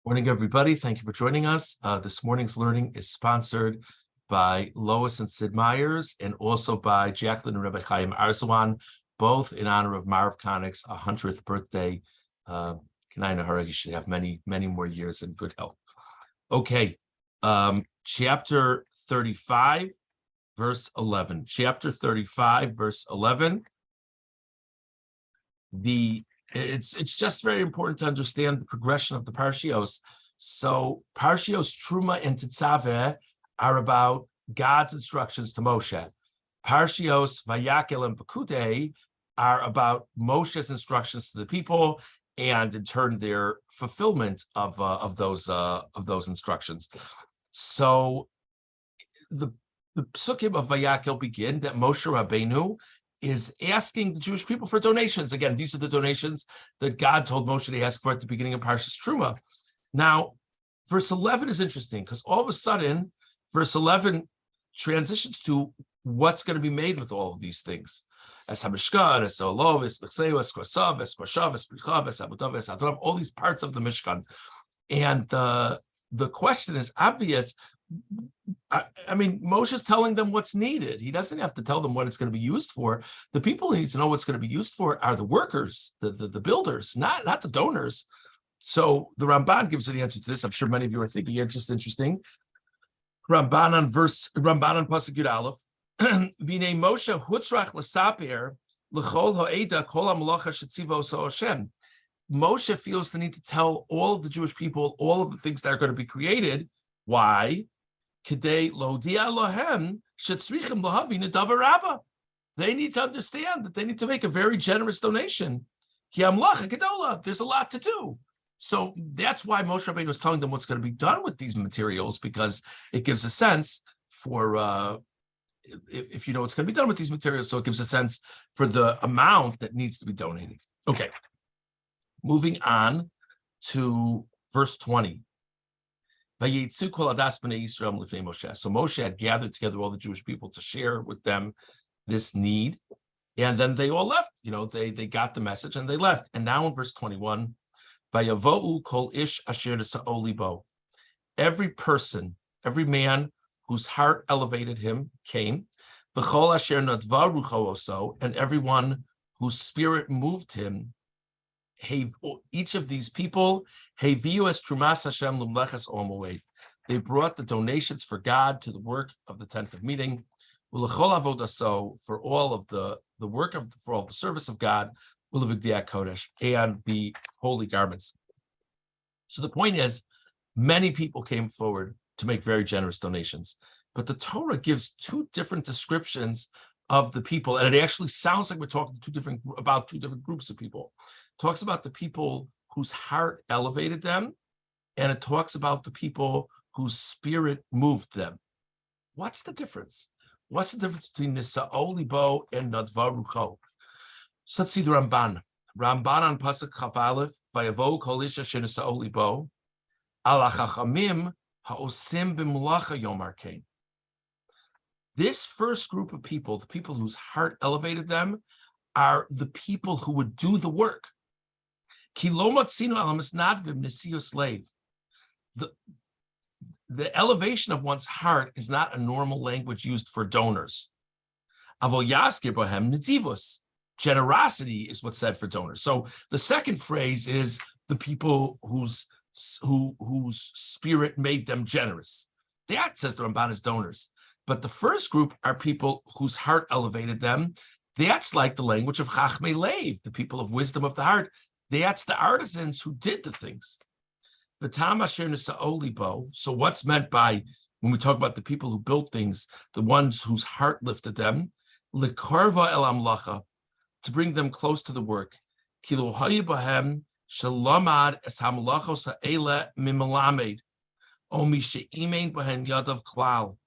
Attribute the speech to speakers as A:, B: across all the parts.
A: Morning, everybody. Thank you for joining us. This morning's learning is sponsored by Lois and Sid Myers and also by Jacqueline and Rabbi Chaim Arzawan, both in honor of Marav Connick's 100th birthday. You should have many, many more years in good health. Okay, chapter 35, verse 11. Chapter 35, verse 11. It's just very important to understand the progression of the parshios. So parshios Truma and Tetzaveh are about God's instructions to Moshe. Parshios Vayakheil-Pekudei are about Moshe's instructions to the people, and in turn their fulfillment of those instructions. So the psukim of Vayakheil begin that Moshe Rabbeinu is asking the Jewish people for donations. Again, these are the donations that God told Moshe to ask for at the beginning of Parshas Truma. Now, verse 11 is interesting because all of a sudden, verse 11 transitions to what's going to be made with all of these things. As HaMishkan, as Olov, as Bechseu, as Korsav, as Korshav, as Prichav, as Abudav, as Adrav, all these parts of the Mishkan. And the question is obvious. I mean, Moshe's telling them what's needed. He doesn't have to tell them what it's going to be used for. The people who need to know what's going to be used for are the workers, the builders, not the donors. So the Ramban gives the answer to this. I'm sure many of you are thinking it's just interesting. Ramban on Pasuk Yud Aleph. V'nei Moshe hutzrach l'saper l'chol ha'eda kol ha'malacha shetzivo so Hashem. Moshe feels the need to tell all of the Jewish people all of the things that are going to be created. Why? They need to understand that they need to make a very generous donation. There's a lot to do. So that's why Moshe Rabbeinu was telling them what's going to be done with these materials, because it gives a sense for, if you know what's going to be done with these materials, so it gives a sense for the amount that needs to be donated. Okay, moving on to verse 20. So Moshe had gathered together all the Jewish people to share with them this need, and then they all left. They got the message and they left. And now in verse 21, every person, every man whose heart elevated him came, and everyone whose spirit moved him. Each of these people, they brought the donations for God to the work of the tent of meeting, for all of the work for all the service of God, and the holy garments. So the point is, many people came forward to make very generous donations, but the Torah gives two different descriptions of the people, and it actually sounds like we're talking about two different groups of people. It talks about the people whose heart elevated them, and it talks about the people whose spirit moved them. What's the difference? What's the difference between Nisa'o Libo and Nadvarucho? So let's see the Ramban. Ramban on Pasuk Chav Aleph, Vayavo Kol Ish Asher Nisa'o Libo, Al HaChachamim Ha'osim B'Melacha Yomar Kain. This first group of people, the people whose heart elevated them, are the people who would do the work. The elevation of one's heart is not a normal language used for donors. Generosity is what's said for donors. So the second phrase is the people whose spirit made them generous. That, says the Ramban, is donors. But the first group are people whose heart elevated them. That's like the language of Chachmei Lev, the people of wisdom of the heart. That's the artisans who did the things. So what's meant by, when we talk about the people who built things, the ones whose heart lifted them, Likarva el amlacha, to bring them close to the work. Kilo hayibahem shalamad es hamlachos ha'ele mimalamed, o mishe'imein bahen yadav klal.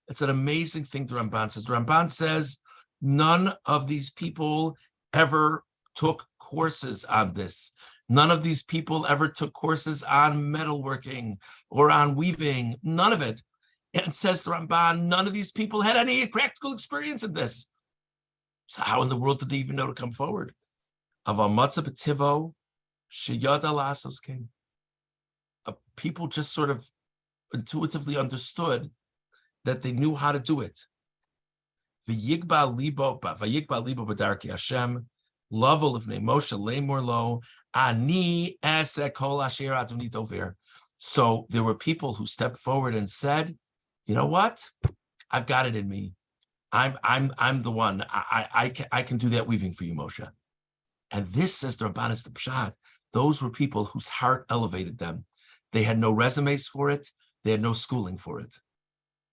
A: It's an amazing thing the Ramban says. The Ramban says none of these people ever took courses on this. None of these people ever took courses on metalworking or on weaving. None of it. And says the Ramban, none of these people had any practical experience in this. So how in the world did they even know to come forward? Avamatza b'tivo sheyada lasos king. people just sort of intuitively understood that they knew how to do it. Vayigba libo b'darkei Hashem, lavo lifnei Moshe leimor lo, ani eseh kol asher adoni dover. So there were people who stepped forward and said, "You know what? I've got it in me. I'm the one. I can do that weaving for you, Moshe." And this, says the Ramban, is the pshat. Those were people whose heart elevated them. They had no resumes for it. They had no schooling for it.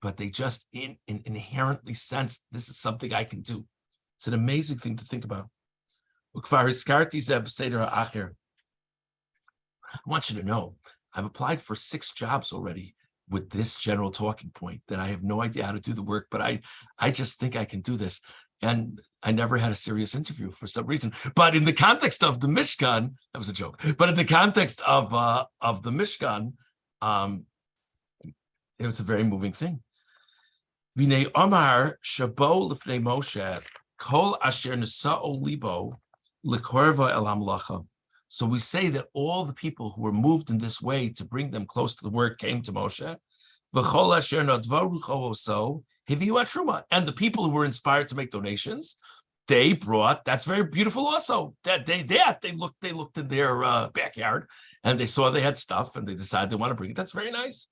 A: But they just inherently sensed, this is something I can do. It's an amazing thing to think about. I want you to know, I've applied for 6 jobs already with this general talking point, that I have no idea how to do the work, but I just think I can do this. And I never had a serious interview for some reason. But in the context of the Mishkan, that was a joke. But in the context of the Mishkan, it was a very moving thing. V'nei Omar shabo lifnei Moshe kol asher nesa'o libo lekorva el hamlacha. So we say that all the people who were moved in this way to bring them close to the work came to Moshe. V'chol asher nadva rucho oso hiviu truma. And the people who were inspired to make donations, they brought. That's very beautiful. Also, that they looked in their backyard and they saw they had stuff and they decided they want to bring it. That's very nice.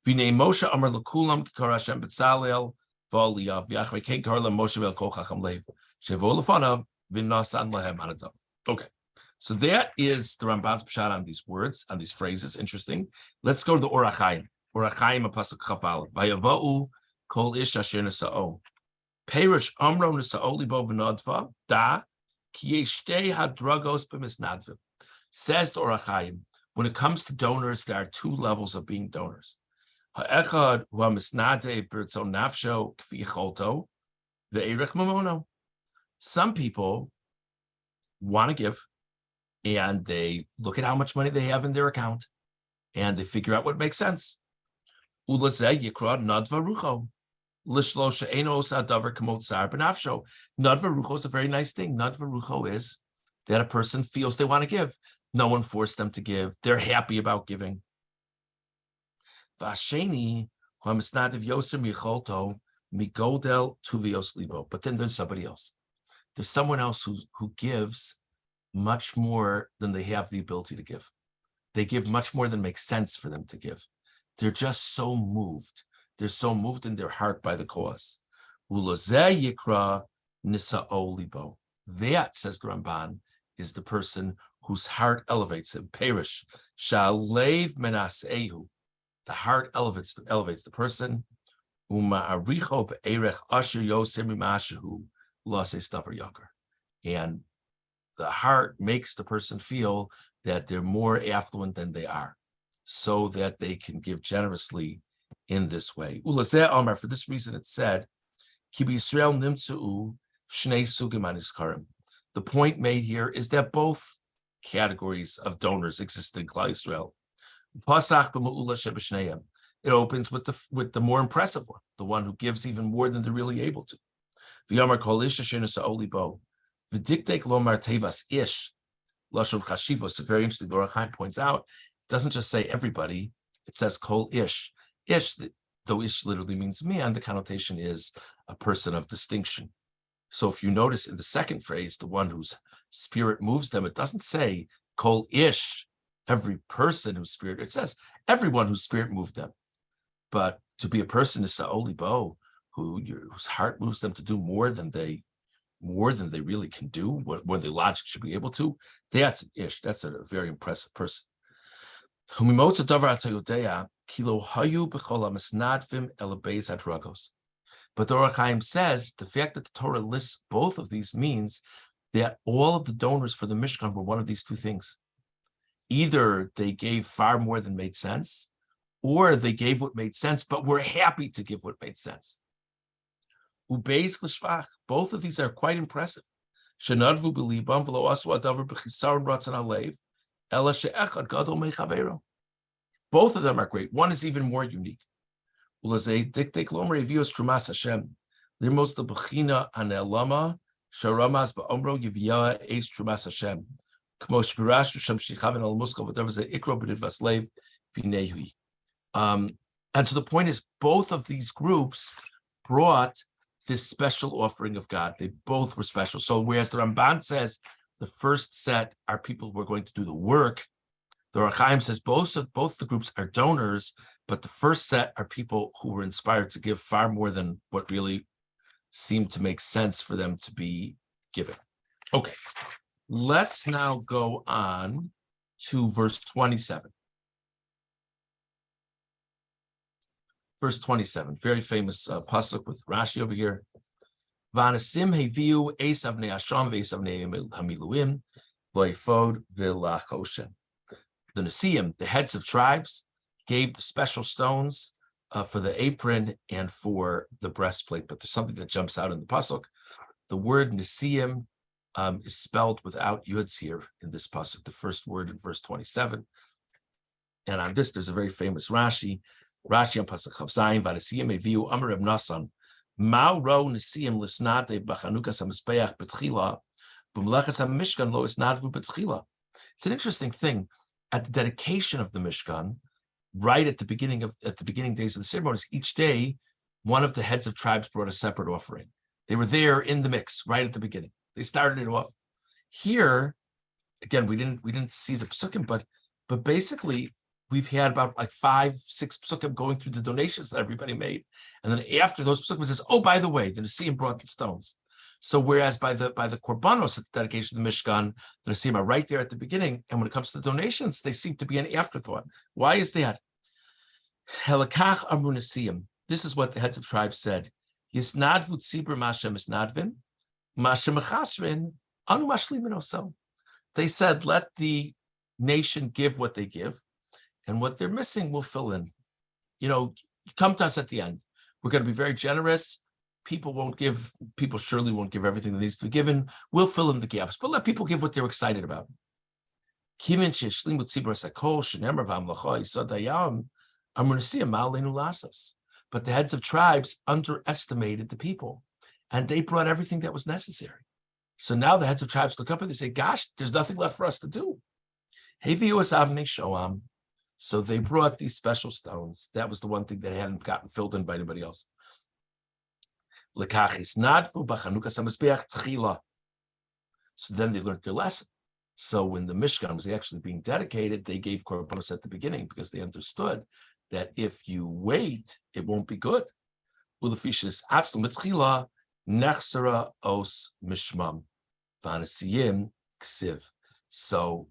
A: V'nei Moshe amar lekulam kikar Hashem b'tzalel v'oliyav Vayakheil-Pekudei Moshe v'el chacham lev shevo lefanav v'nasan lahem hanadav. Okay, so that is the Ramban's pshat on these words, on these phrases. Interesting. Let's go to the Orach Chaim. Orach Chaim a pasuk chapal. Vayavau kol ish asher nesa'o. Perish amro nesa'o libo v'nadva da ki yeshtei hadragos b'misnadvim. Says the Orach Chaim, when it comes to donors, there are 2 levels of being donors. Ha'echad hu ha'misnadeh b'ritzon nafsho k'fi yicholto ve'erich mamono. Some people want to give, and they look at how much money they have in their account, and they figure out what makes sense. Ulazeh yikra nadva rucho lishlo she'eno osa davar kamot sar b'nafsho. Nadva rucho is a very nice thing. Nadva rucho is that a person feels they want to give. No one forced them to give. They're happy about giving. Vasheni hamisnadav yosem yicholto migodel tuvios libo. But then there's somebody else. There's someone else who gives much more than they have the ability to give. They give much more than makes sense for them to give. They're just so moved. They're so moved in their heart by the cause. Ulozeh yikra nisa'o libo. That, says the Ramban, is the person whose heart elevates him. Perish shalev menasehu. The heart elevates the person. Uma'aricho be'erech asher yosem imashehu lase stavar yakar. And the heart makes the person feel that they're more affluent than they are, so that they can give generously in this way. Ulazeh Amar, for this reason it said, Ki b'Yisrael nimtzeu shnei sugim aniskarim. The point made here is that both categories of donors exist in Klal Yisrael. Pasach b'ma'ula sheb'shneihem. It opens with the more impressive one, the one who gives even more than they're really able to. V'yamar kol ish asher nesa'o libo v'diktek lomar tevas ish lashon chashivos. It's very interesting. The Orach Chaim points out it doesn't just say everybody; it says kol ish. Ish, though ish literally means man, the connotation is a person of distinction. So if you notice in the second phrase, the one whose spirit moves them, it doesn't say kol ish, every person whose spirit. It says everyone whose spirit moved them. But to be a person is sa'o libo, whose heart moves them to do more than they really can do, more than logic should be able to. That's an ish. That's a very impressive person. But the Orach Chaim says the fact that the Torah lists both of these means that all of the donors for the Mishkan were one of these 2 things. Either they gave far more than made sense, or they gave what made sense, but were happy to give what made sense. Ubeis l'shvach, both of these are quite impressive. Shenadvu b'libam v'lo asu adavar b'chisaron ratzon alev, ela she'echad gadol me'chavero. Both of them are great. One is even more unique. Ulazei diktek lomer evios trumas Hashem. Limos the b'china anelama sharamaz ba'omro yivya eis trumas Hashem. And so the point is, both of these groups brought this special offering of God. They both were special. So whereas the Ramban says the first set are people who are going to do the work, the Ohr HaChaim says both the groups are donors, but the first set are people who were inspired to give far more than what really seemed to make sense for them to be given. Okay, let's now go on to verse 27. Verse 27, very famous pasuk with Rashi over here. V'anasim heviu esav bnei Hasham v'esav bnei hamiluim lo'ephod v'lachoshen. The Nesiim, the heads of tribes, gave the special stones for the apron and for the breastplate. But there's something that jumps out in the pasuk. The word Nesiim is spelled without yuds here in this pasuk, the first word in verse 27. And on this, there's a very famous Rashi. Rashi on pasuk Chav Zayin, V'Nesiim heviu Amar Reb Nasan, Ma'u ro Nesiim lisnate b'chanukas hamizbeach betchila, b'mlechas hamishkan lo isnadvu betchila. It's an interesting thing. At the dedication of the Mishkan, right at the beginning days of the ceremonies, each day, one of the heads of tribes brought a separate offering. They were there in the mix right at the beginning. They started it off. Here, again, we didn't see the psukim, but basically we've had about like 5-6 psukim going through the donations that everybody made, and then after those psukim says, oh, by the way, the Nesiim brought the stones. So whereas by the korbanos at the dedication of the Mishkan, the Nesiim are right there at the beginning, and when it comes to the donations, they seem to be an afterthought. Why is that? Helakach amru Nesiim. This is what the heads of tribes said. Yisnadvu tzibur mashem isnadvin, mashem mechasrin anu mashlimin oso. They said, let the nation give what they give, and what they're missing we'll fill in. Come to us at the end. We're going to be very generous. People surely won't give everything that needs to be given. We'll fill in the gaps, but let people give what they're excited about. But the heads of tribes underestimated the people, and they brought everything that was necessary. So now the heads of tribes look up and they say, gosh, there's nothing left for us to do. So they brought these special stones. That was the one thing that hadn't gotten filled in by anybody else. So then they learned their lesson. So when the Mishkan was actually being dedicated, they gave korbanos at the beginning because they understood that if you wait, it won't be good. So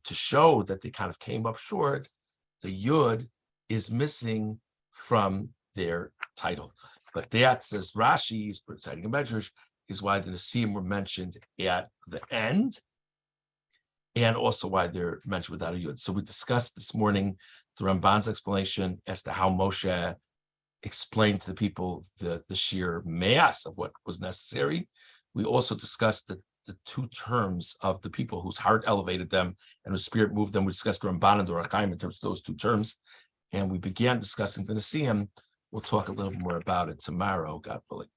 A: to show that they kind of came up short, the yud is missing from their title. But that, says Rashi, citing a medrash, is why the Nesiim were mentioned at the end, and also why they're mentioned without a yud. So we discussed this morning the Ramban's explanation as to how Moshe explained to the people the sheer mass of what was necessary. We also discussed the two terms of the people whose heart elevated them and whose spirit moved them. We discussed the Ramban and the Ohr HaChaim in terms of those two terms. And we began discussing the Nesiim. We'll talk a little more about it tomorrow, God willing.